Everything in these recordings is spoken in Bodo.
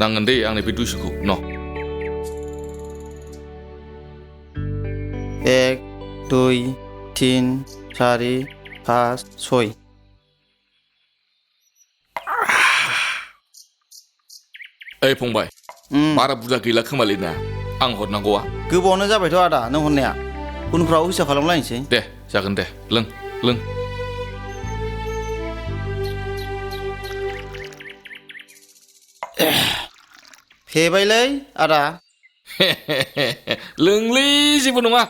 नांगोन दे आंनि बे दुइस'खौ न' 1 2 3 4 5 6 ओइ फंबाय बारा बुरजा गैला खोमालै ना आं हरनांगौआ गोबावनो जाबायथ' आदा नों हरनाया उनफ्राव हिसाब खालामलायनोसै दे जागोन दे लों फेबायलै आदा लोंलै जेबो नङा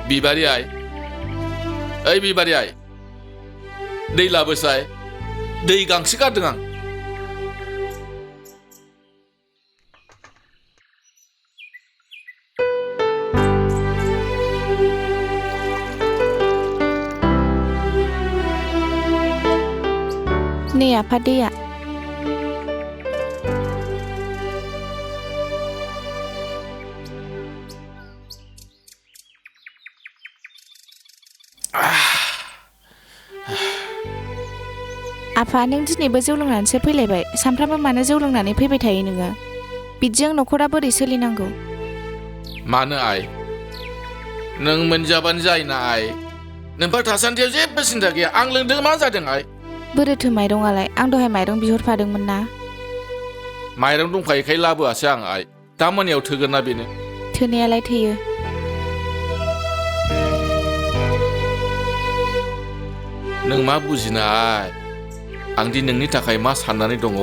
बिबारि आइ ओइ बिबारि आइ दै लाबोसाय दै गांसो गारदों आं नै आफा दैया आफा नों दिनैबो जौ लोंनानैसो फैलायबाय सानफ्रामबो मानो जौ लोंनानै फैबाय थायो नोङो बिदिजों न'खरा बोरै सोलिनांगौ मानो आइ नों मोनजाबानो जायोना आइ नोंफोर थासान्दियाव जेबो सिन्था गैया आं लोंदों मा जादों आइ बोरोथो माइरंआलाय आं दहाय माइरं बिहरफादोंमोन ना माइरं दंखायोखाय लाबोआसै आं आइ दा मोनायाव थोगोन ना बेनो थोनायालाय थोयो नों मा बुजिनो आइ आंदि नोंनि थाखाय मा साननानै दङ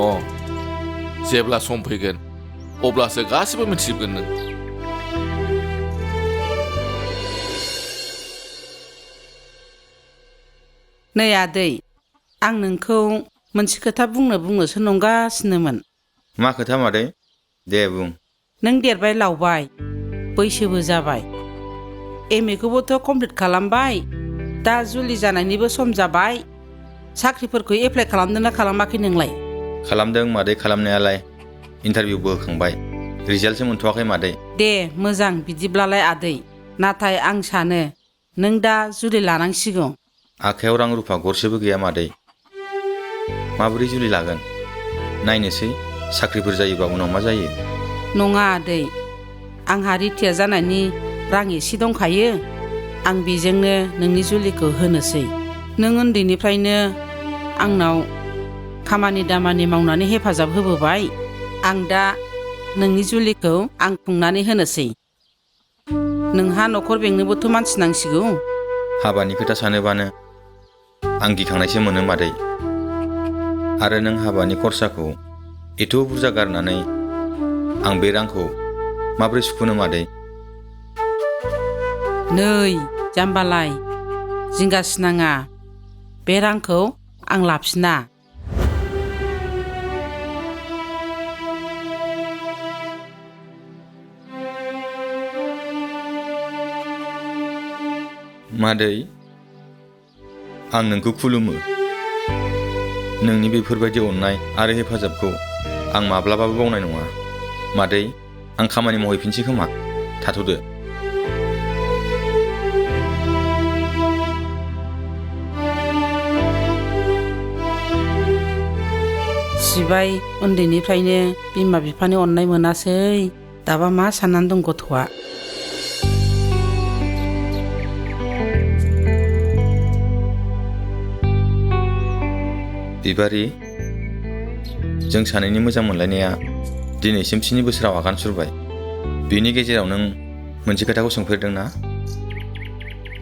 जेब्ला सम फैगोन अब्लासो गासिबो मिथिजोबगोन नों नै आदै आं नोंखौ मोनसे खोथा बुंनोसो नंगासिनोमोन मा खोथा मादै दे बुं नों देरबाय लावबाय बैसोबो जाबाय MA खौबोथ' कमप्लिट खालामबाय दा जुलि जानायनिबो सम जाबाय साख्रिफोरखौ एप्लाइ खालामदोंना खालामाखै नोंलाय खालामदों मादै खालामनायालाय इन्टारभिउबो होखांबाय रिजाल्टसो मोनथ'वाखै मादै दे मोजां बिदिब्लालाय आदै नाथाय आं सानो नों दा जुलि लानांसिगौ आखायाव रां रुफा गरसेबो गैया मादै माबोरै जुलि लागोन नायनोसै साख्रिफोर जायोबा उनाव मा जायो नङा आदै आंहा रिटायार जानायनि रां एसे दंखायो आं बेजोंनो नोंनि जुलिखौ होनोसै नों उन्दैनिफ्रायनो आंनाव खामानि दामानि मावनानै हेफाजाब होबोबाय आं दा नोंनि जुलिखौ आं खुंनानै होनोसै नोंहा न'खर बेंनोबोथ' मानसि नांसिगौ हाबानि खोथा सानोबानो आं गिखांनायसो मोनो मादै आरो नों हाबानि खरसाखौ एथ' बुरजा गारनानै आं बे रांखौ माबोरै सुख'नो मादै नै जाम्बालाय जिंगासिनाङा बे रांखौ आं लाफिना मादै आं नोंखौ खुलुमो नोंनि बेफोरबायदि अननाय आरो हेफाजाबखौ आं माब्लाबाबो बावनाय नङा मादै आं खामानि मावहैफिनसै खोमा थाथ'दो सिबाय उन्दैनिफ्रायनो बिमा बिफानि अननाय मोनासै दाबा मा साननानै दं गथ'आ बिबारि जों सानैनि मोजां मोनलायनाया दिनैसिम 7 बोसोराव आगान सुरबाय बेनि गेजेराव नों मोनसे खोथाखौ सोंफेरदों ना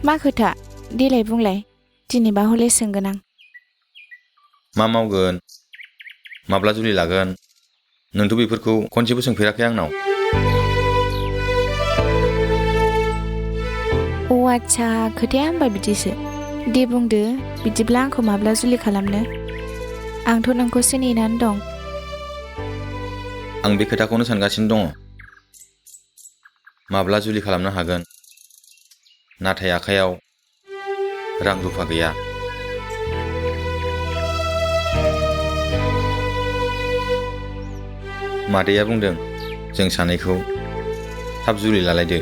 मा खोथा देलाय बुंलाय दिनैबा हले सोंगोन आं मा मावगोन माब्ला जुलि लागोन नोंथ' बेफोरखौ खनसेबो सोंफेराखै आंनाव आच्छा खोथाया होमबा बिदिसो दे बुंदो बिदिब्ला आंखौ माब्ला जुलि खालामनो आंथ' नोंखौसो नेनानै दं आं बे खोथाखौनो सानगासिनो दङ माब्ला जुलि खालामनो हागोन नाथाय आखायाव रां रुफा गैया मादैया बुंदों जों सानैखौ थाब जुलि लालायदो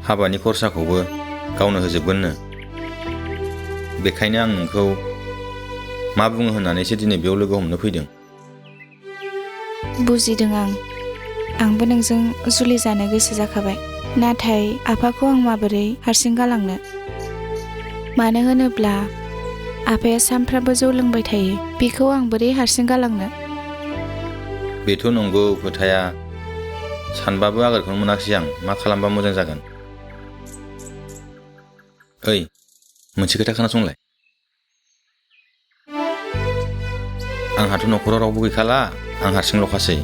हाबानि खरसाखौबो गावनो होजोबगोननो बेखायनो आं नोंखौ मा बुङो होननानैसो दिनै बेयाव लोगो हमनो फैदों बुजिदों आंबो नोंजों जुलि जानो गोसो जाखाबाय नाथाय आफाखौ आं माबोरै हारसिं गालांनो मानो होनोब्ला आफाया सानफ्रामबो जौ लोंबाय थायो बेखौ आं बोरै हारसिं गालांनो बेथ' नंगौ खोथाया सानबाबो आगोरखौनो मोनाखिसै आं मा खालामबा मोजां जागोन ओइ मोनसे खोथा खोनासंलाय आंहाथ' न'खराव रावबो गैखाला आं हारसिंल'खासै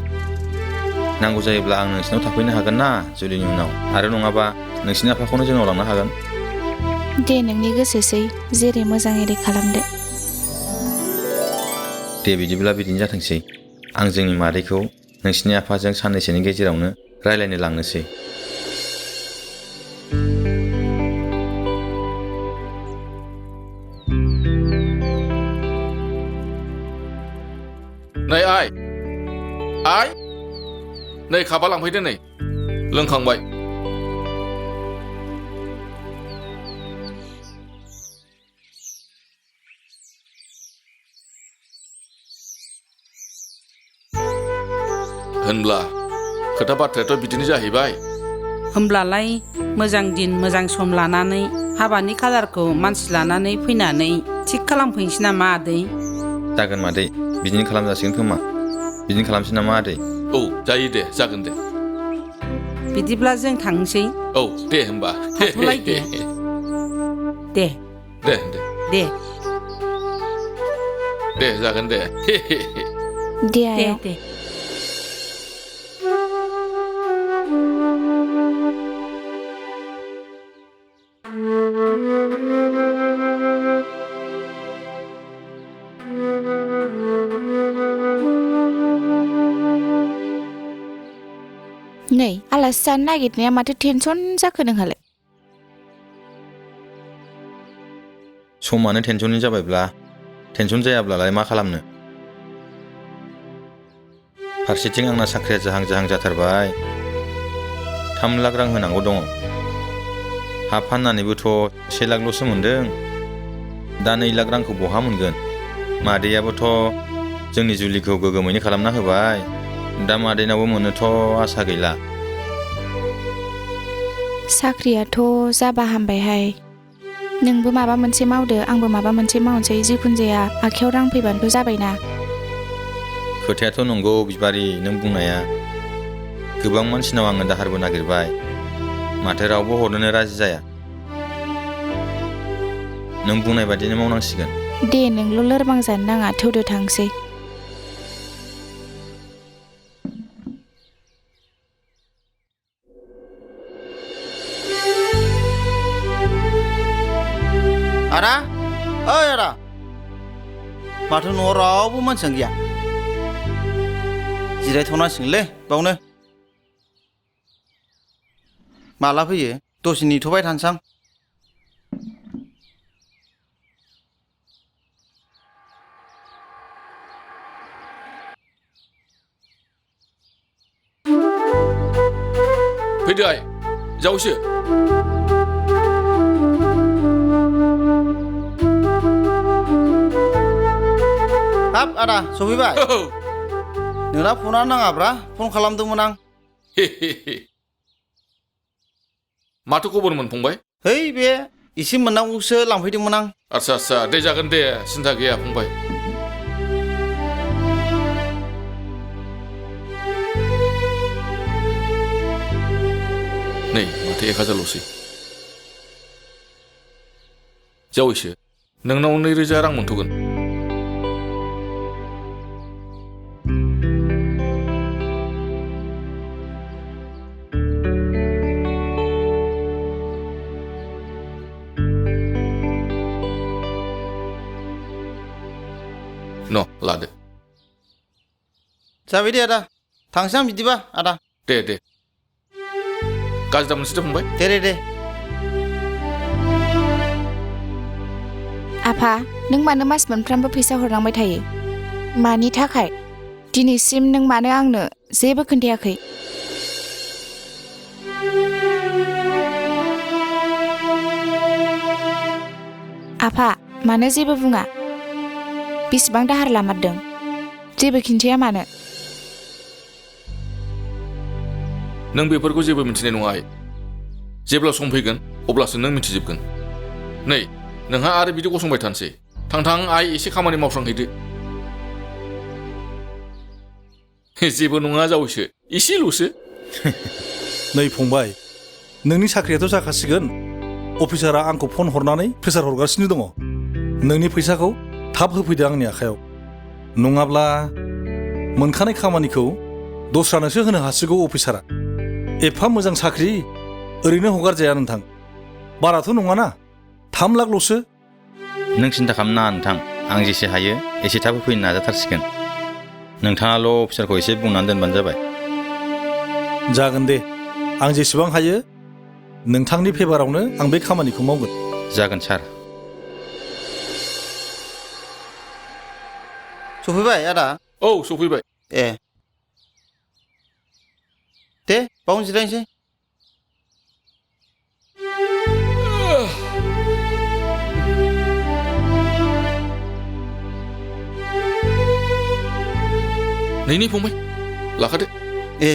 नांगौ जायोब्ला आं नोंसिनाव थाफैनो हागोन ना जुलिनि उनाव आरो नङाबा नोंसिनि आफाखौनो जोंनाव लांनो हागोन दे नोंनि गोसोसै जेरै मोजां एरै खालामदो दे बिदिब्ला बिदिनो जाथोंसै आं जोंनि मादैखौ नोंसिनि आफाजों साननैसोनि गेजेरावनो रायलायनो लांनोसै नै आइ नै खाबा लांफैदो नै लोंखांबाय होनब्ला खोथा बाथ्रायाथ' बिदिनो जाहैबाय होमब्लालाय मोजां दिन मोजां सम लानानै हाबानि खालारखौ मानसि लानानै फैनानै थिग खालामफैनोसै नामा आदै जागोन मादै बिदिनो खालामजासिगोन खोमा बिदिनो खालामसै नामा आदै औ जायो दे जागोन दे बिदिब्ला जों थांनोसै औ दे होमबा थाथ'लायदो दे दे दे दे जागोन दे दे दे आयं दे नै आलासि जानो नागिरनाया माथो टेनसन जाखो नोंहालाय समानो टेनसननि जाबायब्ला टेनसन जायाब्लालाय मा खालामनो फारसेथिं आंना साख्रिया जाहां जाहां जाथारबाय 3 लाख रां होनांगौ दङ हा फाननानैबोथ' 1 लाखल'सो मोनदों दा 2 लाख रांखौ बहा मोनगोन मादैयाबोथ' जोंनि जुलिखौ गोगोमैनो खालामना होबाय दा मादैनावबो मोननोथ' आसा गैला साख्रियाथ' जाबा हामबायहाय नोंबो माबा मोनसे मावदो आंबो माबा मोनसे मावनोसै जिखुनु जाया आखायाव रां फैबानोथ' जाबायना खोथायाथ' नंगौ बिबारि नों बुंनाया गोबां मानसिनाव आङो दाहारबो नागिरबाय माथो रावबो हरनोनो राजि जाया नों बुंनाय बादिनो मावनांसिगोन दे नोंल' लोरबां जानो नाङा थौदो थांसै आदा ओइ आदा माथो न'आव रावबो मानसियानो गैया जिरायथ'नांसिगोनलै बावनो माला फैयो दसे नेथ'बाय थानोसां फैदो आइ जावसो हाब आदा सफैबाय नोंना फना नाङाब्रा फन खालामदोंमोन आं माथो खबरमोन फंबाय है बे एसे मोननांगौसो लांफैदोंमोन आं आच्छा दे जागोन दे सिन्था गैया फंबाय नै माथो 1000ल'सै जावैसो नोंनाव 2000 रां मोनथ'गोन न' लादो जाबाय दे आदा थांसै आं बिदिबा आदा दे गाज्रि दामोनसै दे फंबाय दे आफा नों मानो मास मोनफ्रामबो फैसा हरनांबाय थायो मानि थाखाय दिनैसिम नों मानो आंनो जेबो खोन्थायाखै आफा मानो जेबो बुङा बेसेबां दाहार लामारदों जेबो खिन्थाया मानो नों बेफोरखौ जेबो मिथिनाय नङा आइ जेब्ला सम फैगोन अब्लासो नों मिथिजोबगोन नै नोंहा आरो बिदि गसंबाय थानोसै थां आइ एसे खामानि मावस्रांहैदो जेबो नङा जावैसो एसेल'सो नै फंबाय नोंनि साख्रियाथ' जाखासिगोन अफिसारा आंखौ फन हरनानै प्रेसार हरगासिनो दङ नोंनि फैसाखौ थाब होफैदो आंनि आखायाव नङाब्ला मोनखानाय खामानिखौ दस्रानोसो होनो हासिगौ अफिसारा एफा मोजां साख्रि ओरैनो हगारजाया नोंथां बाराथ' नङाना 3 लाखल'सो नों सिन्था खालामनाङा नोंथां आं जेसे हायो एसे थाब होफैनो नाजाथारसिगोन नोंथाङाल' अफिसारखौ एसे बुंनानै दोनबानो जाबाय जागोन दे आं जेसेबां हायो नोंथांनि फेभारावनो आं बे खामानिखौ मावगोन जागोन सार सफैबाय आदा औ सफैबाय ए दे बावनो जिरायनोसै नैनि फंबाय लाखादो ए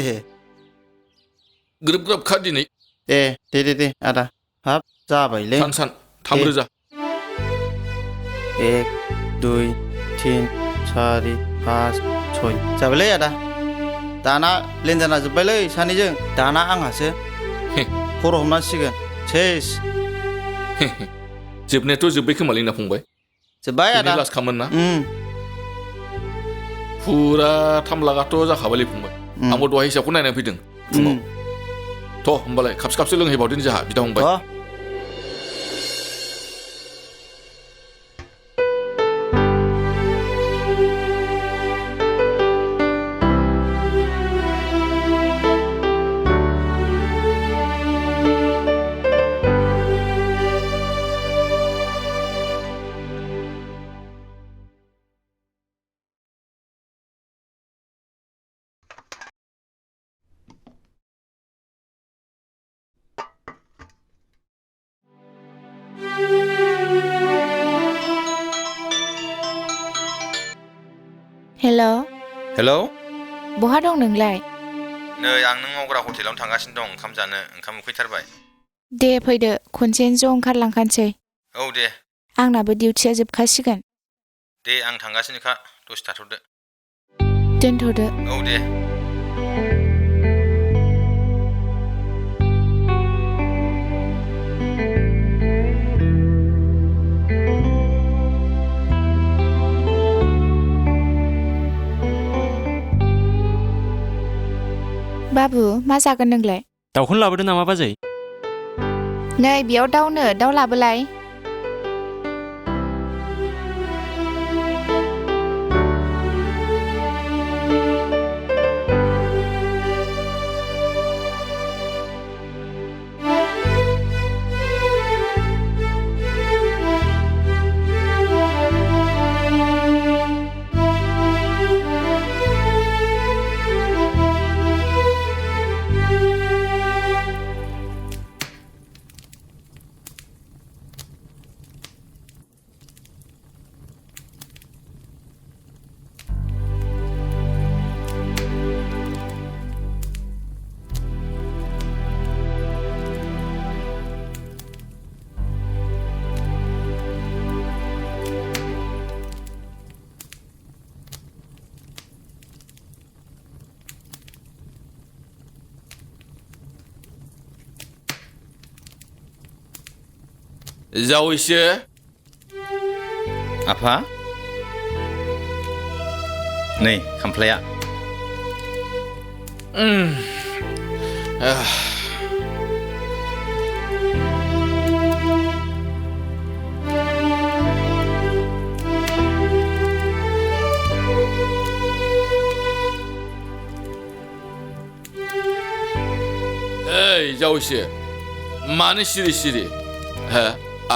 ग्रोब खा दिनै दे आदा हाब जाबायलै सान 3,000 1 2 3 4 5 6 जाबायलै आदा दाना लेनदेना जोब्बायलै सानैजों दाना आंहासो खर' हमनांसिगोन सेस जोबनायाथ' जोब्बाय खोमालै ना फंबाय जोब्बाय आदा लास्ट खामोन ना फुरा 3 लाखआथ' जाखाबायलै फंबाय आंबो दहाय हिसाबखौ नायनानै फैदों फुङाव थ' होमबालाय खाबसे लोंहैबावदों जोंहा बिदा फंबाय हेल' हेलौ बहा दं नोंलाय नै आं नों मावग्रा हटेलावनो थांगासिनो दं ओंखाम जानो ओंखाम उखैथारबाय दे फैदो खनसेनो ज' ओंखारलांखानोसै औ दे आंनाबो डिउटिया जोबखासिगोन दे आं थांगासिनोखा दसे थाथ'दो दोनथ'दो औ दे बाबु मा जागोन नोंलाय दाउखौनो लाबोदो नामा बाजै नै बेयाव दाउ लाबोलाय जावैसो आफा नै खामफ्लाया जावैसो मानो सिरि सिरि हो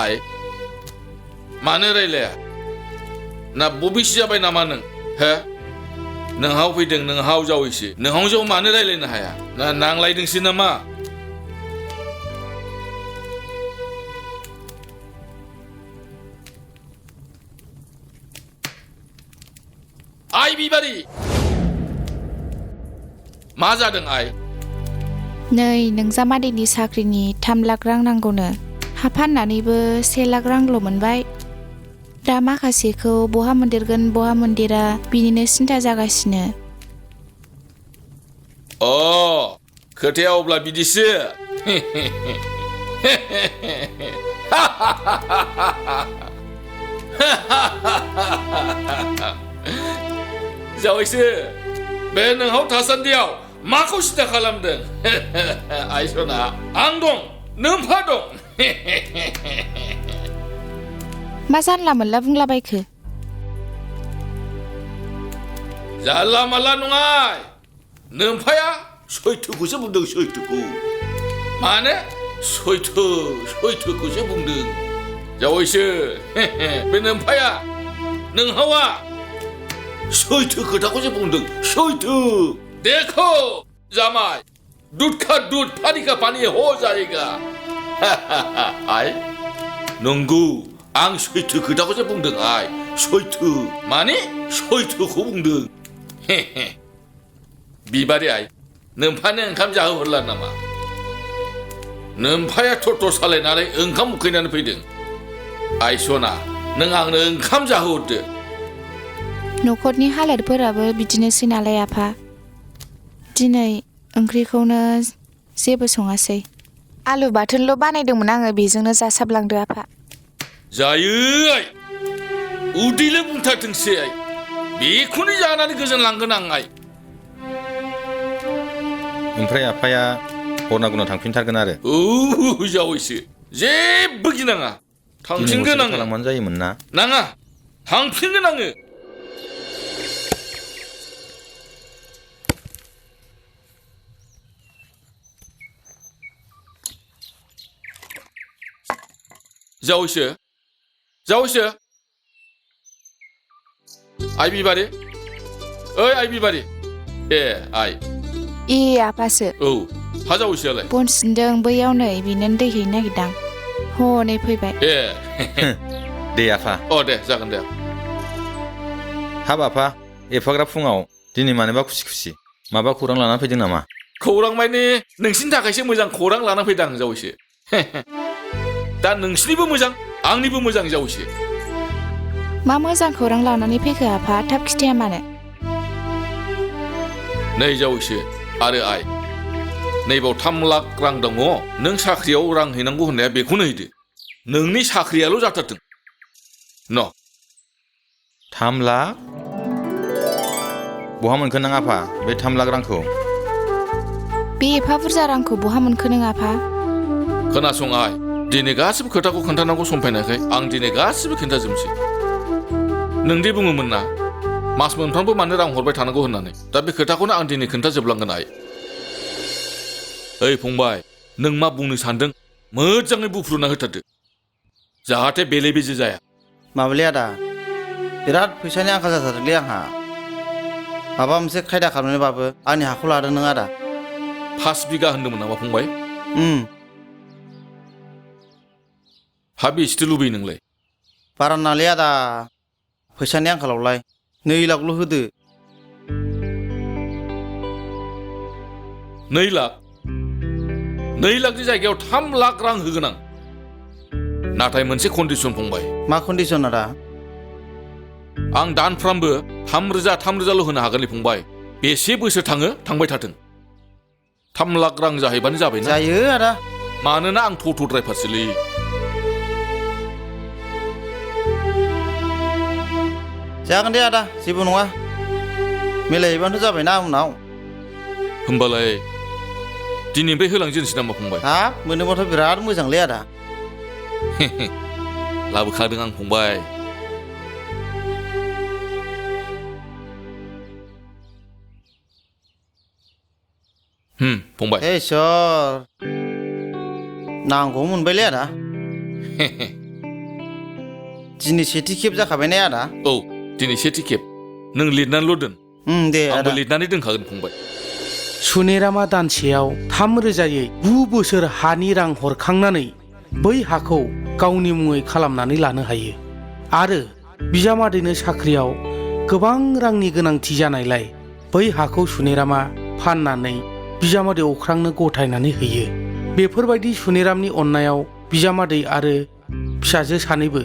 आइ मानो रायलाया ना बबिसो जाबाय नामा नों हो नोंहाव फैदों नोंहाव जावैसो नोंहाव जाव मानो रायलायनो हाया ना नांलायदोंसो नामा आइ बिबारी मा जादों आइ नै नोंजामादैनि साख्रिनि 3 लाख रां नांगौनो हा फाननानैबो 1 लाख रांल' मोनबाय दा माखासेखौ बहा मोनदेरगोन बहा मोनदेरा बिनिनो सिन्था जागासिनो अ खोथाया अब्ला बिदिसो जावैसो बे नोंहाव थासान्दियाव माखौ सिन्था खालामदों आइ सना आं दं नोम्फा दं मा जानला मोनला बुंलाबायखो जानला मानला नङा नोम्फाया सैथोखौसो बुंदों सैथोखौ माने सैथोखौसो बुंदों जावैसो बे नोम्फाया नोंहावा सैथो खोथाखौसो बुंदों सैथो देखो जामाई दूध का दूध पानी का पानी हो जाएगा आइ नंगौ आं सैथो खोथाखौसो बुंदों आइ सैथो माने सैथोखौ बुंदों बिबारी आइ नोम्फानो ओंखाम जाहोहरला नामा नोम्फाया टट' सालायनानै ओंखाम उखैनानै फैदों आइ सना नों आंनो ओंखाम जाहोहरदो न'खरनि हालोदफोराबो बिदिनोसै नालाय आफा दिनै ओंख्रिखौनो जेबो सङासै आलु बाथोनल' बानायदोंमोन आङो बेजोंनो जासाबलांदो आफा जायो आइ उदैल' बुंथारथोंसै आइ बेखौनो जानानै गोजोनलांगोन आं आइ ओमफ्राय आफाया हरनागुनाव थांफिनथारगोन आरो जावैसो जेबो गिनाङा थांफिनगोन आङो खालामबानो जायोमोन ना नाङा थांफिनगोन आङो जावैसो जावैसो आइ बिबारी ओइ आइ बिबारी ए आइ ए आफासो औ हा जावैसोआलाय बन सिनदों बैयाव नै बिनो दै हैनो नागिरदां हनै फैबाय ए दे आफा अ दे जागोन दे हाब आफा एफाग्राब फुङाव दिनै मानोबा खुसि खुसि माबा खौरां लाना फैदों नामा खौरां माने नोंसिनि थाखायसो मोजां खौरां लाना फैदों आं जावैसो दा नोंसिनिबो मोजां आंनिबो मोजां जावैसो मा मोजां खौरां लानानै फैखो आफा थाब खिथाया मानो नै जावैसो आरो आइ नैबाव 3 लाख रां दङ नों साख्रियाव रां हैनांगौ होननाया बेखौनो हैदो नोंनि साख्रियाल' जाथारथों न 3 लाख बहा मोनखो नों आफा बे 3 लाख रांखौ बे एफा बुरजा रांखौ बहा मोनखो नों आफा खोनासं आइ दिनै गासिबो खोथाखौ खोन्थानांगौ सम फैनायखाय आं दिनै गासिबो खिन्थाजोबसै नोंदि बुङोमोन ना मास मोनफ्रामबो मानो रां हरबाय थानांगौ होननानै दा बे खोथाखौनो आं दिनै खोन्थाजोबलांगोन आइ ओइ फंबाय नों मा बुंनो सानदों मोजाङै बुफ्रुना होथारदो जाहाथे बेले बेजे जाया माबालै आदा बिराद फैसानि आंखाल जाथारदोंलै आंहा माबा मोनसे खायदा खालामनोबाबो आंनि हाखौ लादों नों आदा 5 बिगा होनदोंमोन नामा फंबाय हा बेसेथो लुबैयो नोंलाय बारा नालै आदा फैसानि आंखालावलाय 2 लाखल' होदो 2 लाख 2 लाखनि जायगायाव 3 लाख रां होगोन आं नाथाय मोनसे कन्डिसन फंबाय मा कन्डिसन आदा आं दानफ्रामबो 3,000 होनो हागोनलै फंबाय बेसे बोसोर थाङो थांबाय थाथों 3 लाख रां जाहैबानो जाबाय ना जायो आदा मानोना आं टट' ड्राइभारसोलै जागोन दे आदा जेबो नङा मिलायहैबानो जाबायना उनाव होमबालाय दिनैनिफ्राय होलांजेनसै नामा फंबाय हाब मोनोबाथ' बिराद मोजांलै आदा लाबोखादों आं फंबाय फंबाय हे इसर नांगौ मोनबायलै आदा दिनै सेथि खेब जाखाबाय ने आदा औ दिनै सेथि खेब नों लिरनानैल' दोन दे आंबो आदा लिरनानै दोनखागोन फंबाय सुनेरामा दानसेयाव 3,000यै 9 बोसोर हानि रां हरखांनानै बै हाखौ गावनि मुङै खालामनानै लानो हायो आरो बिजामादैनो साख्रियाव गोबां रांनि गोनांथि जानायलाय बै हाखौ सुनेरामा फाननानै बिजामादै अख्रांनो गथायनानै होयो। बेफोरबायदि सुनेरामनि अननायाव बिजामादै आरो फिसाजो सानैबो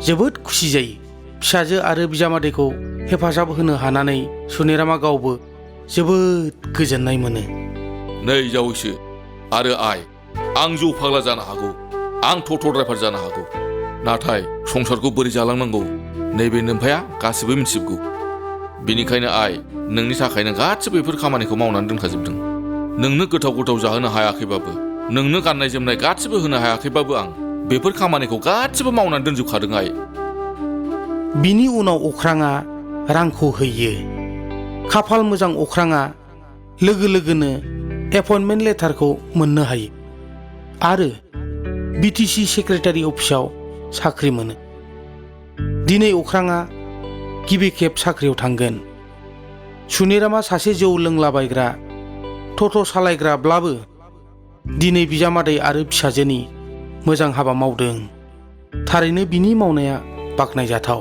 जोबोद खुसि जायो। फिसाजो आरो बिजामादैखौ हेफाजाब होनो हानानै सुनेरामा गावबो जोबोद गोजोननाय मोनो। नै जावैसो आरो आइ आं जौ फाग्ला जानो हागौ आं टट' ड्राइभार जानो हागौ नाथाय संसारखौ बोरै जालांनांगौ नैबे नोम्फाया गासिबो मिथिजोबगौ बेनिखायनो आइ नोंनि थाखायनो गासिबो बेफोर खामानिखौ मावनानै दोनखाजोबदों नोंनो गोथाव गोथाव जाहोनो हायाखैबाबो नोंनो गाननाय जोमनाय गासिबो होनो हायाखैबाबो आं बेफोर खामानिखौ गासिबो मावनानै दोनजोबखादों आइ बिनि उनाव अख्राङा रांखौ होयो। खाफाल मोजां अख्राङा लोगो लोगोनो एपइन्टमेन्ट लेटारखौ मोननो हायो आरो बिटिसि सेक्रेटारि अफिसाव साख्रि मोनो। दिनै अख्राङा गिबि खेब साख्रियाव थांगोन। सुनेरामा सासे जौ लोंलाबायग्रा टट' सालायग्राब्लाबो दिनै बिजामादै आरो फिसाजोनि मोजां हाबा मावदों। थारैनो बिनि मावनाया बाख्नायजाथाव।